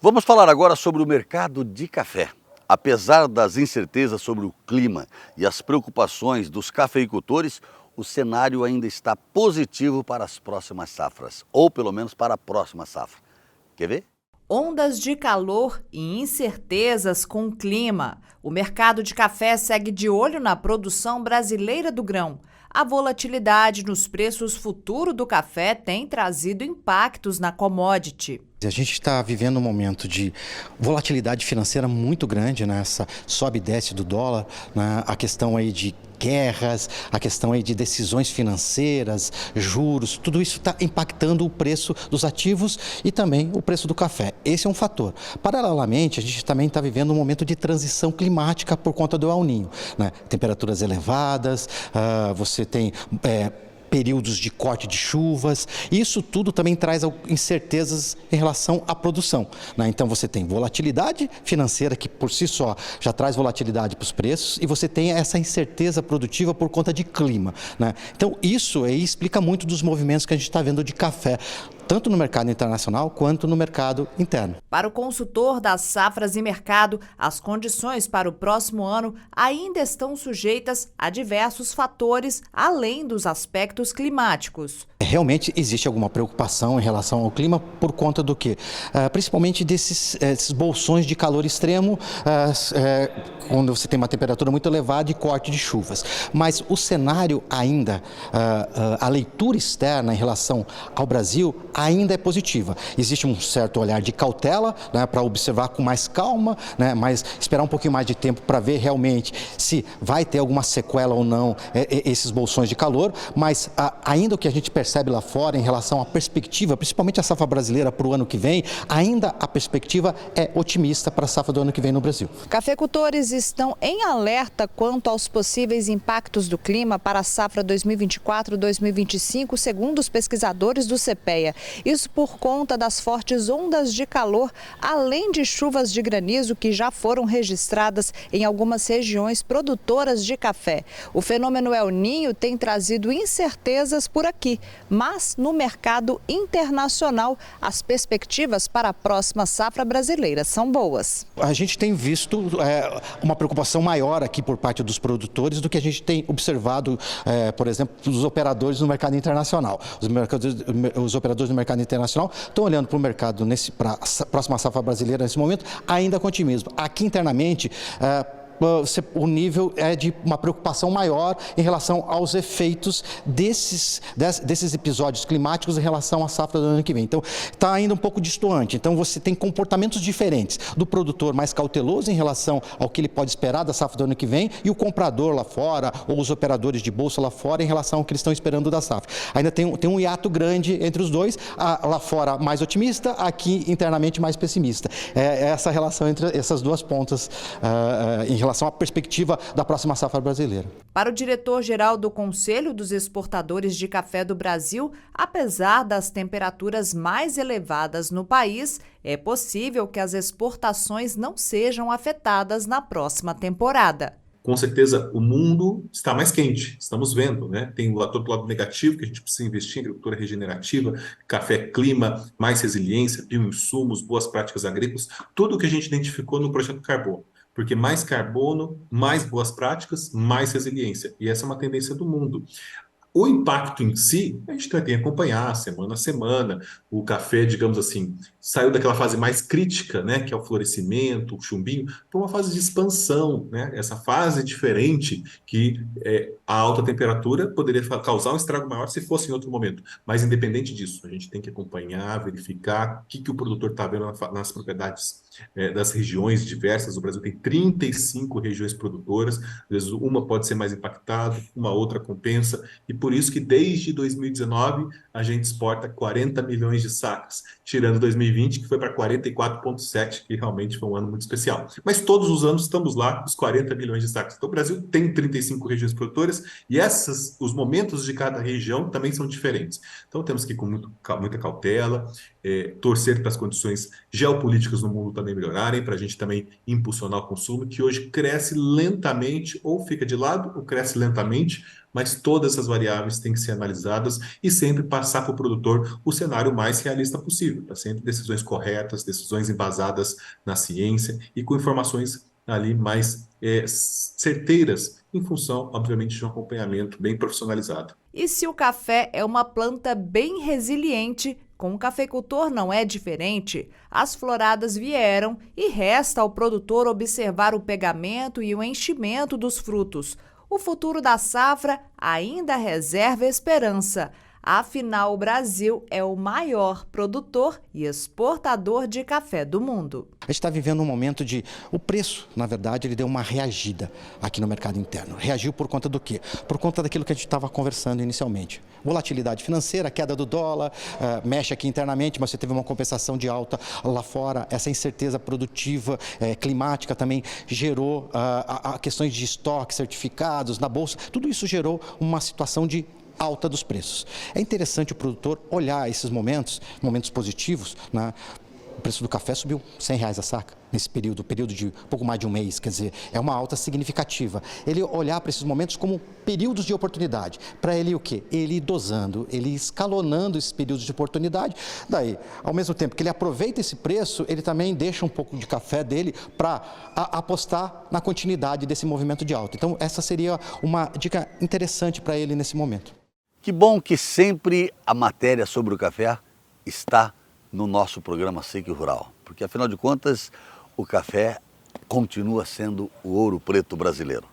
Vamos falar agora sobre o mercado de café. Apesar das incertezas sobre o clima e as preocupações dos cafeicultores, o cenário ainda está positivo para as próximas safras, ou pelo menos para a próxima safra. Quer ver? Ondas de calor e incertezas com o clima. O mercado de café segue de olho na produção brasileira do grão. A volatilidade nos preços futuros do café tem trazido impactos na commodity. A gente está vivendo um momento de volatilidade financeira muito grande, né? Essa sobe e desce do dólar, né? A questão aí de guerras, a questão aí de decisões financeiras, juros, tudo isso está impactando o preço dos ativos e também o preço do café. Esse é um fator. Paralelamente, a gente também está vivendo um momento de transição climática por conta do El Niño, né? Temperaturas elevadas, você tem períodos de corte de chuvas, isso tudo também traz incertezas em relação à produção, né? Então você tem volatilidade financeira, que por si só já traz volatilidade para os preços, e você tem essa incerteza produtiva por conta de clima, né? Então isso aí explica muito dos movimentos que a gente está vendo de café, tanto no mercado internacional quanto no mercado interno. Para o consultor das safras e mercado, as condições para o próximo ano ainda estão sujeitas a diversos fatores, além dos aspectos climáticos. Realmente existe alguma preocupação em relação ao clima por conta do quê? Principalmente desses bolsões de calor extremo, quando você tem uma temperatura muito elevada e corte de chuvas. Mas o cenário ainda, a leitura externa em relação ao Brasil ainda é positiva. Existe um certo olhar de cautela, né, para observar com mais calma, né, mas esperar um pouquinho mais de tempo para ver realmente se vai ter alguma sequela ou não esses bolsões de calor, mas ainda o que a gente percebe lá fora em relação à perspectiva, principalmente a safra brasileira para o ano que vem, ainda a perspectiva é otimista para a safra do ano que vem no Brasil. Cafeicultores estão em alerta quanto aos possíveis impactos do clima para a safra 2024-2025, segundo os pesquisadores do CPEA. Isso por conta das fortes ondas de calor, além de chuvas de granizo que já foram registradas em algumas regiões produtoras de café. O fenômeno El Niño tem trazido incertezas por aqui, mas no mercado internacional as perspectivas para a próxima safra brasileira são boas. A gente tem visto uma preocupação maior aqui por parte dos produtores do que a gente tem observado, por exemplo, dos operadores no mercado internacional. Os operadores no mercado internacional estão olhando para o mercado para a próxima safra brasileira nesse momento ainda com otimismo. Aqui internamente, o nível é de uma preocupação maior em relação aos efeitos desses episódios climáticos em relação à safra do ano que vem. Então, está ainda um pouco distoante. Então, você tem comportamentos diferentes do produtor mais cauteloso em relação ao que ele pode esperar da safra do ano que vem e o comprador lá fora ou os operadores de bolsa lá fora em relação ao que eles estão esperando da safra. Ainda tem um hiato grande entre os dois, lá fora mais otimista, aqui internamente mais pessimista. É essa relação entre essas duas pontas em relação à perspectiva da próxima safra brasileira. Para o diretor-geral do Conselho dos Exportadores de Café do Brasil, apesar das temperaturas mais elevadas no país, é possível que as exportações não sejam afetadas na próxima temporada. Com certeza, o mundo está mais quente, estamos vendo, né? Tem todo o lado negativo, que a gente precisa investir em agricultura regenerativa, café, clima, mais resiliência, bioinsumos, boas práticas agrícolas, tudo o que a gente identificou no Projeto Carbono. Porque mais carbono, mais boas práticas, mais resiliência. E essa é uma tendência do mundo. O impacto em si, a gente tem que acompanhar semana a semana. O café, digamos assim, saiu daquela fase mais crítica, né, que é o florescimento, o chumbinho, para uma fase de expansão, né? Essa fase diferente que a alta temperatura poderia causar um estrago maior se fosse em outro momento. Mas independente disso, a gente tem que acompanhar, verificar o que o produtor está vendo nas propriedades das regiões diversas. O Brasil tem 35 regiões produtoras, às vezes uma pode ser mais impactada, uma outra compensa, e por isso que desde 2019 a gente exporta 40 milhões de sacas, tirando 2020, que foi para 44,7, que realmente foi um ano muito especial. Mas todos os anos estamos lá, os 40 milhões de sacas. Então o Brasil tem 35 regiões produtoras e os momentos de cada região também são diferentes. Então temos que ir com muita cautela, torcer para as condições geopolíticas no mundo também melhorarem, para a gente também impulsionar o consumo, que hoje cresce lentamente, ou fica de lado, ou cresce lentamente, mas todas essas variáveis têm que ser analisadas e sempre passar para o produtor o cenário mais realista possível, para sempre decisões corretas, decisões embasadas na ciência e com informações ali mais certeiras, em função, obviamente, de um acompanhamento bem profissionalizado. E se o café é uma planta bem resiliente, com o cafeicultor não é diferente. As floradas vieram e resta ao produtor observar o pegamento e o enchimento dos frutos. O futuro da safra ainda reserva esperança. Afinal, o Brasil é o maior produtor e exportador de café do mundo. A gente está vivendo um momento de... O preço, na verdade, ele deu uma reagida aqui no mercado interno. Reagiu por conta do quê? Por conta daquilo que a gente estava conversando inicialmente. Volatilidade financeira, queda do dólar, mexe aqui internamente, mas você teve uma compensação de alta lá fora. Essa incerteza produtiva, climática também gerou questões de estoque, certificados na bolsa. Tudo isso gerou uma situação de alta dos preços. É interessante o produtor olhar esses momentos positivos, né? O preço do café subiu R$100 a saca nesse período de pouco mais de um mês, quer dizer, é uma alta significativa. Ele olhar para esses momentos como períodos de oportunidade. Para ele o quê? Ele ir dosando, ele escalonando esses períodos de oportunidade. Daí, ao mesmo tempo que ele aproveita esse preço, ele também deixa um pouco de café dele para apostar na continuidade desse movimento de alta. Então, essa seria uma dica interessante para ele nesse momento. Que bom que sempre a matéria sobre o café está no nosso programa SIC Rural, porque afinal de contas o café continua sendo o ouro preto brasileiro.